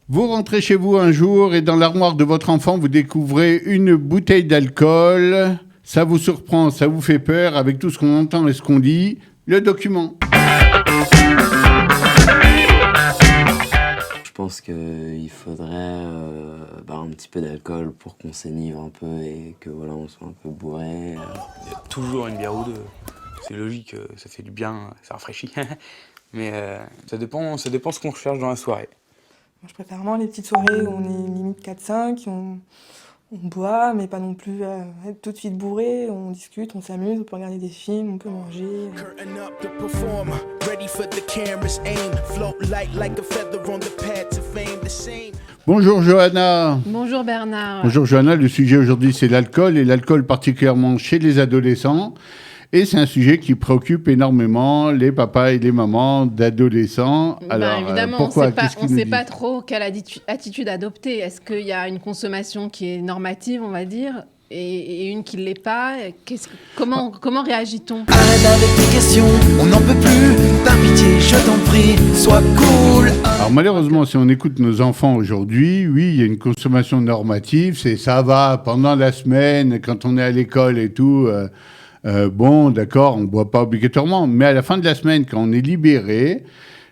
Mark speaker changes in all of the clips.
Speaker 1: Vous rentrez chez vous un jour et dans l'armoire de votre enfant, vous découvrez une bouteille d'alcool. Ça vous surprend, ça vous fait peur avec tout ce qu'on entend et ce qu'on dit. Le document.
Speaker 2: Je pense qu'il faudrait un petit peu d'alcool pour qu'on s'énive un peu et que voilà, on soit un peu bourré.
Speaker 3: Il y a toujours une bière ou deux. C'est logique, ça fait du bien, ça rafraîchit. Mais ça dépend ce qu'on recherche dans la soirée.
Speaker 4: Moi, je préfère vraiment les petites soirées où on est limite 4-5, on boit, mais pas non plus être tout de suite bourré. On discute, on s'amuse, on peut regarder des films, on peut manger.
Speaker 1: Bonjour Johanna.
Speaker 5: Bonjour Bernard.
Speaker 1: Bonjour Johanna, le sujet aujourd'hui c'est l'alcool et l'alcool particulièrement chez les adolescents. Et c'est un sujet qui préoccupe énormément les papas et les mamans d'adolescents. Alors,
Speaker 5: évidemment,
Speaker 1: pourquoi?
Speaker 5: on ne sait pas trop quelle attitude adopter. Est-ce qu'il y a une consommation qui est normative, on va dire, et une qui ne l'est pas? Comment réagit-on?
Speaker 6: Arrête avec tes questions, on n'en peut plus. Par pitié, je t'en prie, sois cool.
Speaker 1: Alors malheureusement, si on écoute nos enfants aujourd'hui, oui, il y a une consommation normative. Ça va pendant la semaine, quand on est à l'école et tout... bon, d'accord, on ne boit pas obligatoirement, mais à la fin de la semaine, quand on est libéré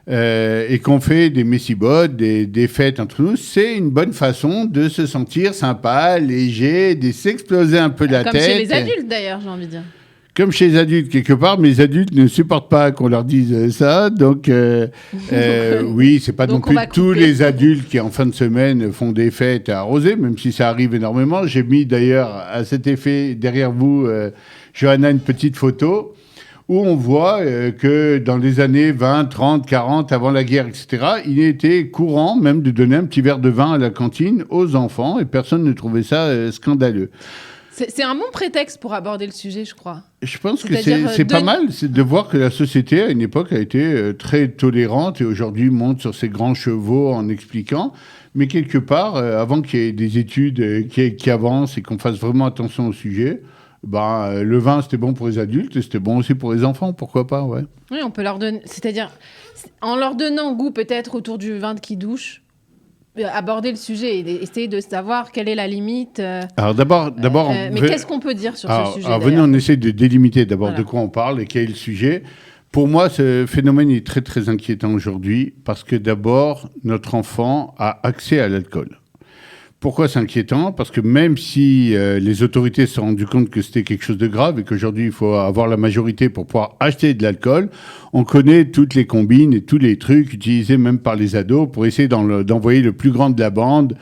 Speaker 1: et qu'on fait des messibodes, des fêtes entre nous, c'est une bonne façon de se sentir sympa, léger, de s'exploser un peu la tête.
Speaker 5: Comme chez les adultes d'ailleurs, j'ai envie de dire.
Speaker 1: Comme chez les adultes, quelque part, mais les adultes ne supportent pas qu'on leur dise ça. Donc, oui, c'est pas non plus tous les adultes qui, en fin de semaine, font des fêtes à arroser, même si ça arrive énormément. J'ai mis d'ailleurs à cet effet derrière vous, Johanna, une petite photo où on voit que dans les années 20, 30, 40, avant la guerre, etc., il était courant même de donner un petit verre de vin à la cantine aux enfants et personne ne trouvait ça scandaleux.
Speaker 5: C'est un bon prétexte pour aborder le sujet, je crois.
Speaker 1: Je pense que c'est pas mal, c'est de voir que la société, à une époque, a été très tolérante et aujourd'hui monte sur ses grands chevaux en expliquant. Mais quelque part, avant qu'il y ait des études qui avancent et qu'on fasse vraiment attention au sujet, le vin, c'était bon pour les adultes et c'était bon aussi pour les enfants, pourquoi pas, ouais.
Speaker 5: Oui, on peut leur donner... C'est-à-dire, en leur donnant goût peut-être autour du vin de qui douche, aborder le sujet et essayer de savoir quelle est la limite.
Speaker 1: Alors d'abord,
Speaker 5: mais qu'est-ce qu'on peut dire sur ce sujet?
Speaker 1: Alors venez, on essaie de délimiter d'abord
Speaker 5: Voilà.
Speaker 1: de quoi on parle et quel est le sujet. Pour moi, ce phénomène est très très inquiétant aujourd'hui parce que d'abord, notre enfant a accès à l'alcool. Pourquoi c'est inquiétant? Parce que même si les autorités se sont rendues compte que c'était quelque chose de grave et qu'aujourd'hui il faut avoir la majorité pour pouvoir acheter de l'alcool, on connaît toutes les combines et tous les trucs utilisés même par les ados pour essayer d'envoyer le plus grand de la bande,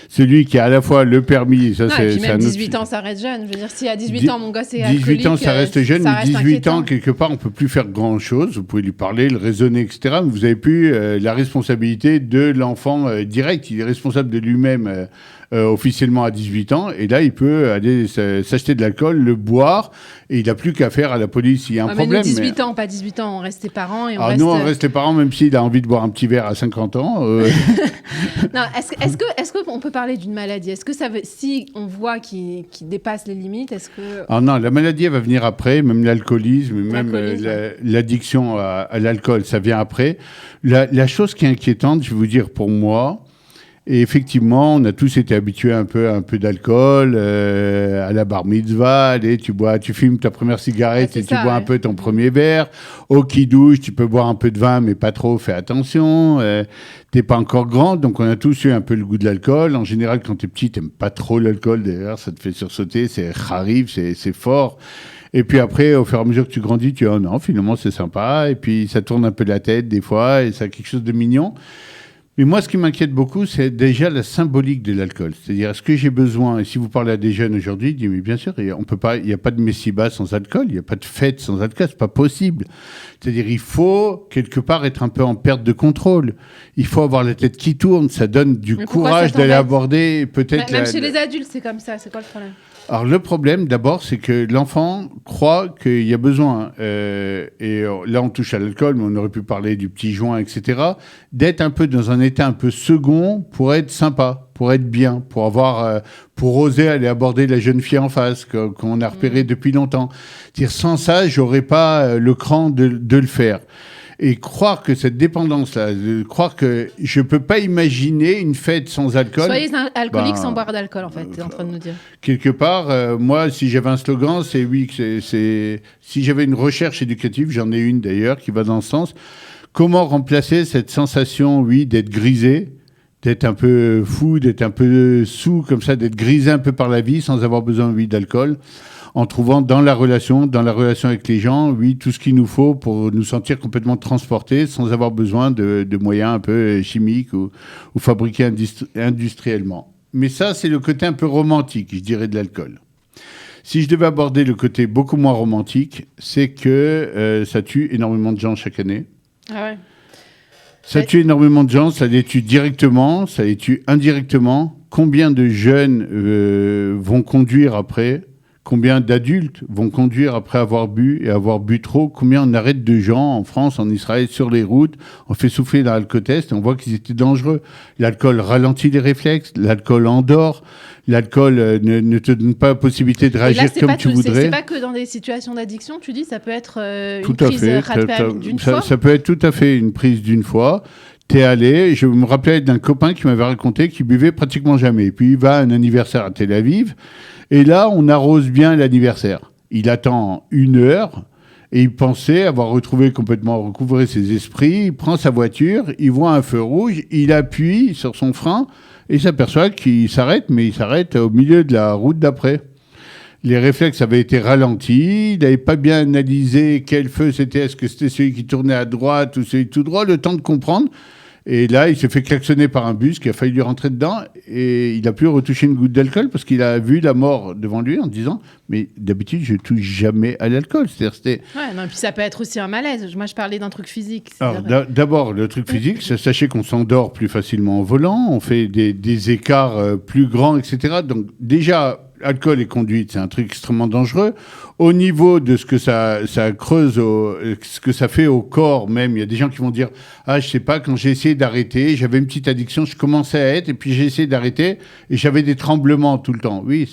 Speaker 1: celui qui a à la fois le permis... Ça,
Speaker 5: et puis même 18 ans, ça reste jeune. Je veux dire, si à 18 ans, mon gosse est alcoolique...
Speaker 1: 18 ans, ça reste jeune, mais 18
Speaker 5: inquiétant.
Speaker 1: ans, quelque part, on ne peut plus faire grand-chose. Vous pouvez lui parler, le raisonner, etc. Mais vous n'avez plus la responsabilité de l'enfant direct. Il est responsable de lui-même officiellement à 18 ans. Et là, il peut aller s'acheter de l'alcool, le boire, et il n'a plus qu'à faire à la police s'il y a un problème.
Speaker 5: Mais nous, 18 ans, pas 18 ans, on reste les parents et
Speaker 1: nous, on reste les parents, même s'il a envie de boire un petit verre à 50 ans.
Speaker 5: Non, est-ce qu'on peut parler d'une maladie? Est-ce que ça veut, si on voit qu'il dépasse les limites, est-ce que...
Speaker 1: Ah non, la maladie, elle va venir après, même l'alcoolisme, même l'addiction à l'alcool, ça vient après. La chose qui est inquiétante, je vais vous dire, pour moi, et effectivement, on a tous été habitués un peu d'alcool, à la bar mitzvah, allez, tu fumes ta première cigarette et tu bois un peu ton premier verre. Au qui-douche, tu peux boire un peu de vin, mais pas trop, fais attention. T'es pas encore grand, donc on a tous eu un peu le goût de l'alcool. En général, quand t'es petit, t'aimes pas trop l'alcool, d'ailleurs, ça te fait sursauter, c'est harif, c'est fort. Et puis après, au fur et à mesure que tu grandis, tu dis, oh non, finalement, c'est sympa. Et puis, ça tourne un peu la tête, des fois, et ça a quelque chose de mignon. Mais moi, ce qui m'inquiète beaucoup, c'est déjà la symbolique de l'alcool. C'est-à-dire, est-ce que j'ai besoin, et si vous parlez à des jeunes aujourd'hui, ils disent, mais bien sûr, on peut pas, il n'y a pas de messiba sans alcool, il n'y a pas de fête sans alcool, c'est pas possible. C'est-à-dire, il faut, quelque part, être un peu en perte de contrôle. Il faut avoir la tête qui tourne, ça donne du courage d'aller aborder peut-être...
Speaker 5: Même chez les adultes, c'est comme ça, c'est quoi le problème?
Speaker 1: Alors le problème d'abord, c'est que l'enfant croit qu'il y a besoin, et là on touche à l'alcool, mais on aurait pu parler du petit joint, etc., d'être un peu dans un état un peu second pour être sympa, pour être bien, pour oser aller aborder la jeune fille en face, qu'on a repéré depuis longtemps. C'est-à-dire sans ça, j'aurais pas le cran de le faire. Et croire que cette dépendance-là, croire que je ne peux pas imaginer une fête sans alcool...
Speaker 5: Soyez alcoolique sans boire d'alcool, en fait, tu es en train de nous dire.
Speaker 1: Quelque part, moi, si j'avais un slogan, c'est oui, si j'avais une recherche éducative, j'en ai une d'ailleurs, qui va dans ce sens, comment remplacer cette sensation, oui, d'être grisé, d'être un peu fou, d'être un peu sous, comme ça, d'être grisé un peu par la vie sans avoir besoin, oui, d'alcool, en trouvant dans la relation avec les gens, oui, tout ce qu'il nous faut pour nous sentir complètement transportés sans avoir besoin de moyens un peu chimiques ou fabriqués industriellement. Mais ça, c'est le côté un peu romantique, je dirais, de l'alcool. Si je devais aborder le côté beaucoup moins romantique, c'est que ça tue énormément de gens chaque année.
Speaker 5: Ah ouais.
Speaker 1: Ça tue énormément de gens, ça les tue directement, ça les tue indirectement. Combien de jeunes vont conduire après ? Combien d'adultes vont conduire après avoir bu et avoir bu trop ? Combien on arrête de gens en France, en Israël, sur les routes, on fait souffler l'alcotest et on voit qu'ils étaient dangereux. L'alcool ralentit les réflexes, l'alcool endort, l'alcool ne te donne pas la possibilité de réagir comme tu voudrais.
Speaker 5: C'est pas que dans des situations d'addiction, tu dis, ça peut être une prise rapide d'une fois.
Speaker 1: Ça peut être tout à fait une prise d'une fois. T'es allé, je me rappelais d'un copain qui m'avait raconté qu'il buvait pratiquement jamais. Et puis il va à un anniversaire à Tel Aviv. Et là, on arrose bien l'anniversaire. Il attend 1 heure et il pensait avoir recouvré ses esprits. Il prend sa voiture, il voit un feu rouge, il appuie sur son frein et s'aperçoit qu'il s'arrête, mais il s'arrête au milieu de la route d'après. Les réflexes avaient été ralentis, il n'avait pas bien analysé quel feu c'était, est-ce que c'était celui qui tournait à droite ou celui tout droit, le temps de comprendre. Et là, il s'est fait klaxonner par un bus qui a failli lui rentrer dedans et il n'a plus retouché une goutte d'alcool parce qu'il a vu la mort devant lui en disant « Mais d'habitude, je ne touche jamais à l'alcool. »
Speaker 5: Ouais, non, puis ça peut être aussi un malaise. Moi, je parlais d'un truc physique.
Speaker 1: Alors, d'abord, le truc physique, sachez qu'on s'endort plus facilement au volant, on fait des écarts plus grands, etc. Donc déjà, alcool et conduite, c'est un truc extrêmement dangereux. Au niveau de ce que ça creuse, ce que ça fait au corps même, il y a des gens qui vont dire « Ah, je sais pas, quand j'ai essayé d'arrêter, j'avais une petite addiction, je commençais à être, et puis j'ai essayé d'arrêter, et j'avais des tremblements tout le temps. » Oui,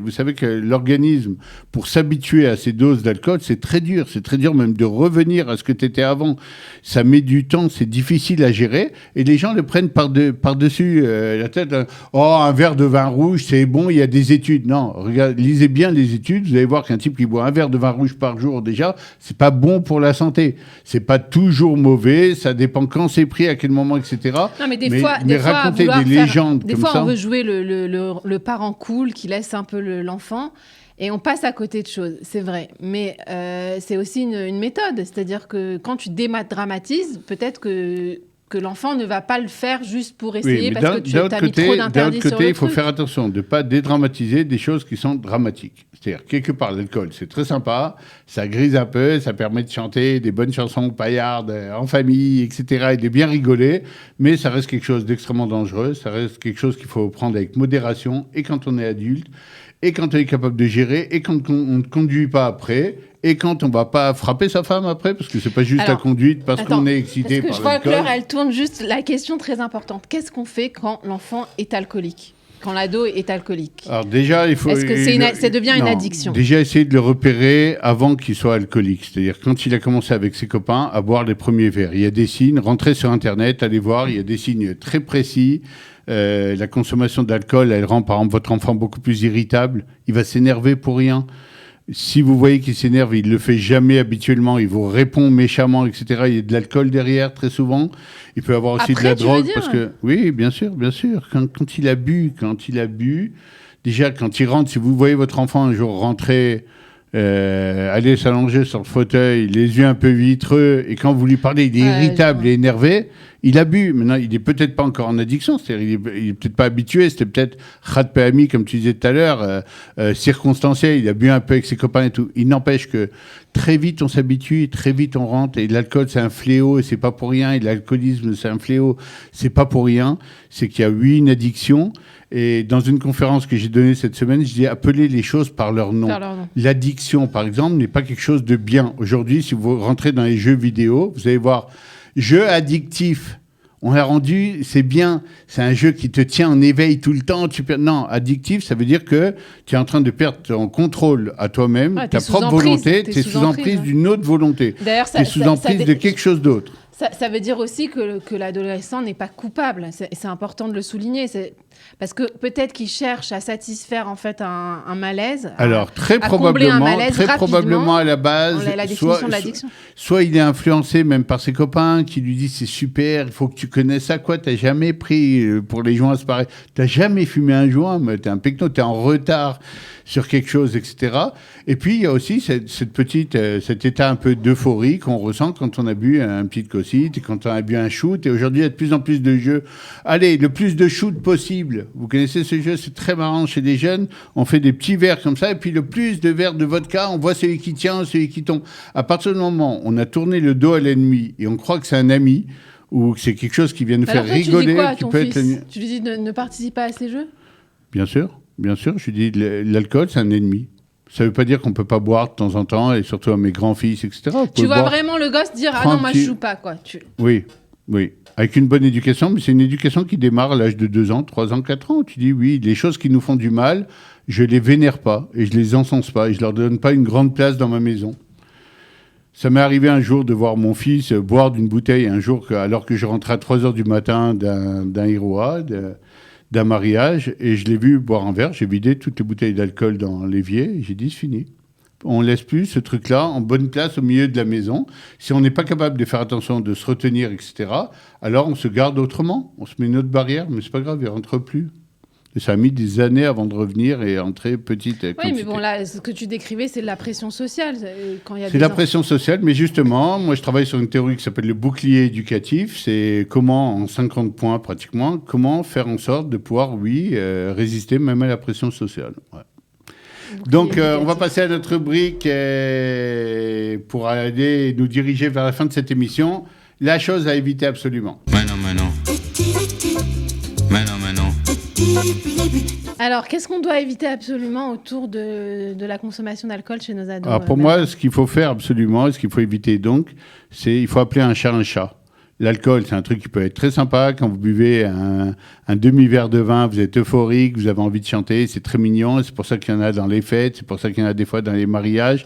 Speaker 1: vous savez que l'organisme, pour s'habituer à ces doses d'alcool, c'est très dur même de revenir à ce que tu étais avant. Ça met du temps, c'est difficile à gérer, et les gens le prennent par-dessus la tête. « Oh, un verre de vin rouge, c'est bon, il y a des études. » Non, lisez bien les études, vous allez voir qu'un type qui boit un verre de vin rouge par jour, déjà, c'est pas bon pour la santé. C'est pas toujours mauvais, ça dépend quand c'est pris, à quel moment, etc.
Speaker 5: Non, mais des fois,
Speaker 1: raconter des légendes comme ça... Des
Speaker 5: fois, on veut jouer le parent cool qui laisse un peu l'enfant et on passe à côté de choses, c'est vrai. Mais c'est aussi une méthode, c'est-à-dire que quand tu dédramatises, peut-être que l'enfant ne va pas le faire juste pour essayer parce que tu as mis trop d'interdits sur le truc.
Speaker 1: Il faut faire attention de ne pas dédramatiser des choses qui sont dramatiques. C'est-à-dire, quelque part, l'alcool, c'est très sympa, ça grise un peu, ça permet de chanter des bonnes chansons paillardes en famille, etc., et de bien rigoler, mais ça reste quelque chose d'extrêmement dangereux, ça reste quelque chose qu'il faut prendre avec modération, et quand on est adulte, et quand on est capable de gérer, et quand on ne conduit pas après, et quand on ne va pas frapper sa femme après, parce que ce n'est pas juste la conduite, parce qu'on est excité par l'alcool.
Speaker 5: Je vois que l'heure, elle tourne juste. La question très importante, qu'est-ce qu'on fait quand l'enfant est alcoolique ? Quand l'ado est alcoolique ?
Speaker 1: Alors déjà, il faut...
Speaker 5: Est-ce que ça devient une addiction ?
Speaker 1: Déjà, essayer de le repérer avant qu'il soit alcoolique. C'est-à-dire quand il a commencé avec ses copains à boire les premiers verres. Il y a des signes, rentrez sur Internet, allez voir, il y a des signes très précis. La consommation d'alcool, elle rend par exemple votre enfant beaucoup plus irritable. Il va s'énerver pour rien. Si vous voyez qu'il s'énerve, il ne le fait jamais habituellement, il vous répond méchamment, etc. Il y a de l'alcool derrière, très souvent. Il peut y avoir aussi de la drogue. Parce que, oui, bien sûr. Quand il a bu, déjà, quand il rentre, si vous voyez votre enfant un jour rentrer, aller s'allonger sur le fauteuil, les yeux un peu vitreux, et quand vous lui parlez, il est irritable et énervé, il a bu. Maintenant, il n'est peut-être pas encore en addiction, c'est-à-dire il n'est peut-être pas habitué, c'était peut-être Khat Péami, comme tu disais tout à l'heure, circonstanciel, il a bu un peu avec ses copains et tout. Il n'empêche que très vite on s'habitue, très vite on rentre, et l'alcool c'est un fléau, et c'est pas pour rien, et l'alcoolisme c'est un fléau, c'est pas pour rien, c'est qu'il y a une addiction. Et dans une conférence que j'ai donnée cette semaine, je dis appeler les choses par leur nom. L'addiction, par exemple, n'est pas quelque chose de bien. Aujourd'hui, si vous rentrez dans les jeux vidéo, vous allez voir jeux addictifs. On l'a rendu, c'est bien, c'est un jeu qui te tient en éveil tout le temps. Non, addictif, ça veut dire que tu es en train de perdre ton contrôle à toi-même, ta propre volonté, tu es sous emprise d'une autre volonté.
Speaker 5: D'ailleurs,
Speaker 1: tu es sous emprise de quelque chose d'autre.
Speaker 5: Ça veut dire aussi que l'adolescent n'est pas coupable. C'est important de le souligner. Parce que peut-être qu'il cherche à satisfaire en fait un malaise.
Speaker 1: Alors, très probablement à la base,
Speaker 5: la définition de l'addiction.
Speaker 1: Soit il est influencé même par ses copains qui lui disent c'est super, il faut que tu connaisses ça, quoi. T'as jamais pris pour les joints, c'est pareil. T'as jamais fumé un joint, mais t'es un pecno, t'es en retard sur quelque chose, etc. Et puis, il y a aussi cet état un peu d'euphorie qu'on ressent quand on a bu un petit cosite et quand on a bu un shoot. Et aujourd'hui, il y a de plus en plus de jeux. Allez, le plus de shoot possible. Vous connaissez ce jeu, c'est très marrant chez les jeunes. On fait des petits verres comme ça, et puis le plus de verres de vodka, on voit celui qui tient, celui qui tombe. À partir du moment où on a tourné le dos à l'ennemi et on croit que c'est un ami ou que c'est quelque chose qui vient nous faire rigoler,
Speaker 5: tu dis quoi à
Speaker 1: qui
Speaker 5: ton
Speaker 1: peut
Speaker 5: fils
Speaker 1: être...
Speaker 5: Tu lui dis ne participe pas à ces jeux ?
Speaker 1: Bien sûr. Je lui dis l'alcool, c'est un ennemi. Ça ne veut pas dire qu'on ne peut pas boire de temps en temps, et surtout à mes grands-fils, etc.
Speaker 5: Tu vois vraiment le gosse dire « Ah non, moi je joue pas », quoi.
Speaker 1: Oui. Avec une bonne éducation, mais c'est une éducation qui démarre à l'âge de 2 ans, 3 ans, 4 ans. Tu dis oui, les choses qui nous font du mal, je les vénère pas, et je les encense pas, et je leur donne pas une grande place dans ma maison. Ça m'est arrivé un jour de voir mon fils boire d'une bouteille, alors que je rentrais à 3 heures du matin d'un Iroha, d'un mariage, et je l'ai vu boire un verre, j'ai vidé toutes les bouteilles d'alcool dans l'évier, et j'ai dit c'est fini. On ne laisse plus ce truc-là en bonne place au milieu de la maison. Si on n'est pas capable de faire attention, de se retenir, etc., alors on se garde autrement, on se met une autre barrière, mais c'est pas grave, il ne rentre plus. Et ça a mis des années avant de revenir et entrer petite quantité.
Speaker 5: Oui, mais bon, là, ce que tu décrivais, c'est de la pression sociale.
Speaker 1: C'est la pression sociale, mais justement, moi, je travaille sur une théorie qui s'appelle le bouclier éducatif. C'est comment, en 50 points pratiquement, comment faire en sorte de pouvoir, résister même à la pression sociale. Ouais. Donc, on va passer à notre rubrique pour aller nous diriger vers la fin de cette émission. La chose à éviter absolument.
Speaker 7: Maintenant.
Speaker 5: Alors, qu'est-ce qu'on doit éviter absolument autour de la consommation d'alcool chez nos ados?
Speaker 1: Alors, pour moi, ce qu'il faut faire absolument, ce qu'il faut éviter donc, c'est il faut appeler un chat un chat. L'alcool, c'est un truc qui peut être très sympa. Quand vous buvez un demi-verre de vin, vous êtes euphorique, vous avez envie de chanter, c'est très mignon. C'est pour ça qu'il y en a dans les fêtes, c'est pour ça qu'il y en a des fois dans les mariages.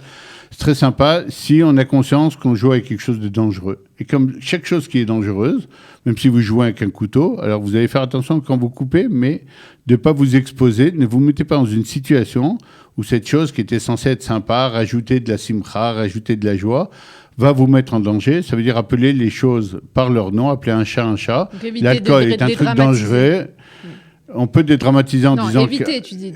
Speaker 1: C'est très sympa si on a conscience qu'on joue avec quelque chose de dangereux. Et comme chaque chose qui est dangereuse, même si vous jouez avec un couteau, alors vous allez faire attention quand vous coupez, mais de ne pas vous exposer, ne vous mettez pas dans une situation où cette chose qui était censée être sympa, rajouter de la simcha, rajouter de la joie, va vous mettre en danger. Ça veut dire appeler les choses par leur nom, appeler un chat un chat. L'alcool est un truc dangereux. On peut dédramatiser en disant
Speaker 5: éviter, tu dis.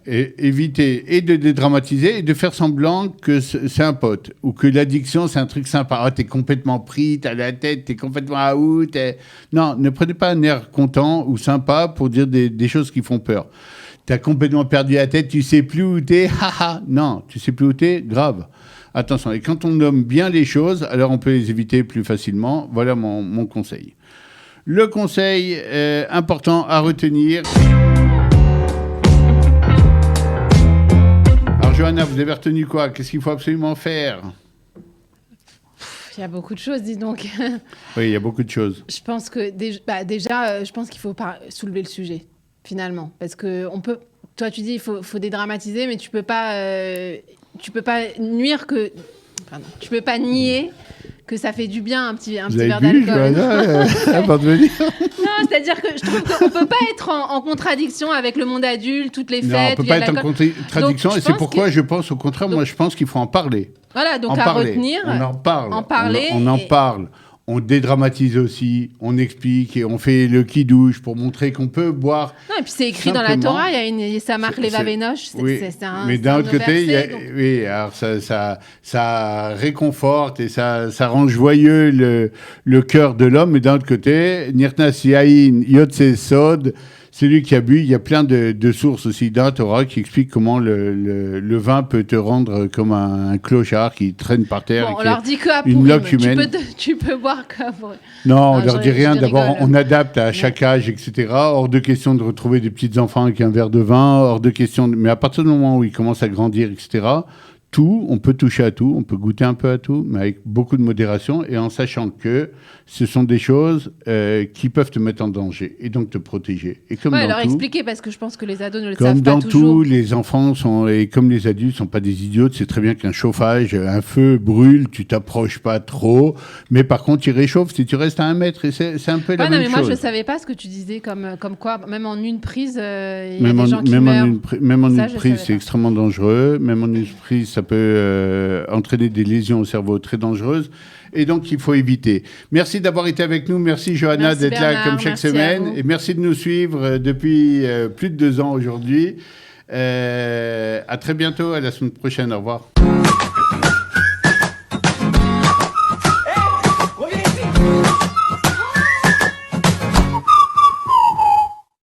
Speaker 1: Éviter et de dédramatiser et de faire semblant que c'est un pote ou que l'addiction, c'est un truc sympa. Ah, t'es complètement pris, t'as la tête, t'es complètement out. Non, ne prenez pas un air content ou sympa pour dire des choses qui font peur. T'as complètement perdu la tête, tu sais plus où t'es. Non, tu sais plus où t'es, grave. Attention, et quand on nomme bien les choses, alors on peut les éviter plus facilement. Voilà mon conseil. Le conseil important à retenir. Alors, Johanna, vous avez retenu quoi? Qu'est-ce qu'il faut absolument faire?
Speaker 5: Il y a beaucoup de choses, dis donc.
Speaker 1: Oui, il y a beaucoup de choses.
Speaker 5: Je pense que déjà, je pense qu'il faut pas soulever le sujet, finalement. Parce que toi, tu dis il faut dédramatiser, mais tu peux pas nier que ça fait du bien un petit verre d'alcool.
Speaker 1: Avant de venir.
Speaker 5: Non, c'est-à-dire que je trouve qu'on ne peut pas être en contradiction avec le monde adulte, toutes les fêtes.
Speaker 1: Non, on ne peut pas être en contradiction. Donc, et c'est pourquoi je pense, au contraire, moi je pense qu'il faut en parler.
Speaker 5: Voilà, donc à retenir.
Speaker 1: On en parle.
Speaker 5: En parler.
Speaker 1: On en parle. On dédramatise aussi, on explique et on fait le qui-douche pour montrer qu'on peut boire.
Speaker 5: Non, et puis c'est écrit dans la Torah, ça marque les Vavenoch.
Speaker 1: Mais d'un autre côté, alors ça réconforte et ça rend joyeux le cœur de l'homme. Mais d'un autre côté, Nirnas Yain Yotse Sod, c'est lui qui a bu. Il y a plein de sources aussi dans la Torah qui expliquent comment le vin peut te rendre comme un clochard qui traîne par terre.
Speaker 5: Bon, on leur dit qu'à
Speaker 1: une loque humaine.
Speaker 5: Tu peux boire qu'à pourri.
Speaker 1: Non, on leur dit rien. D'abord, on adapte à chaque âge, etc. Hors de question de retrouver des petits enfants avec un verre de vin. Hors de question. Mais à partir du moment où ils commencent à grandir, etc., tout, on peut toucher à tout, on peut goûter un peu à tout, mais avec beaucoup de modération et en sachant que ce sont des choses qui peuvent te mettre en danger et donc te protéger. Et comme dans
Speaker 5: alors
Speaker 1: tout,
Speaker 5: expliquer, parce que je pense que les ados ne le
Speaker 1: comme
Speaker 5: savent pas
Speaker 1: dans
Speaker 5: toujours.
Speaker 1: tout, les enfants et comme les adultes sont pas des idiots, c'est très bien qu'un chauffage, un feu brûle, tu t'approches pas trop, mais par contre, il réchauffe si tu restes à 1 mètre et c'est un peu la même
Speaker 5: mais
Speaker 1: chose.
Speaker 5: moi, je savais pas ce que tu disais, comme quoi, même en une prise, il y a
Speaker 1: Même
Speaker 5: des gens qui meurent.
Speaker 1: Même en
Speaker 5: Ça,
Speaker 1: une
Speaker 5: je
Speaker 1: prise,
Speaker 5: savais
Speaker 1: c'est
Speaker 5: pas.
Speaker 1: extrêmement dangereux. Même en une prise, ça peut entraîner des lésions au cerveau très dangereuses. Et donc, il faut éviter. Merci d'avoir été avec nous. Merci, Johanna,
Speaker 5: Merci,
Speaker 1: d'être là
Speaker 5: Bernard.
Speaker 1: comme chaque
Speaker 5: Merci à
Speaker 1: semaine.
Speaker 5: vous.
Speaker 1: Et merci de nous suivre depuis plus de 2 ans aujourd'hui. À très bientôt. À la semaine prochaine. Au revoir.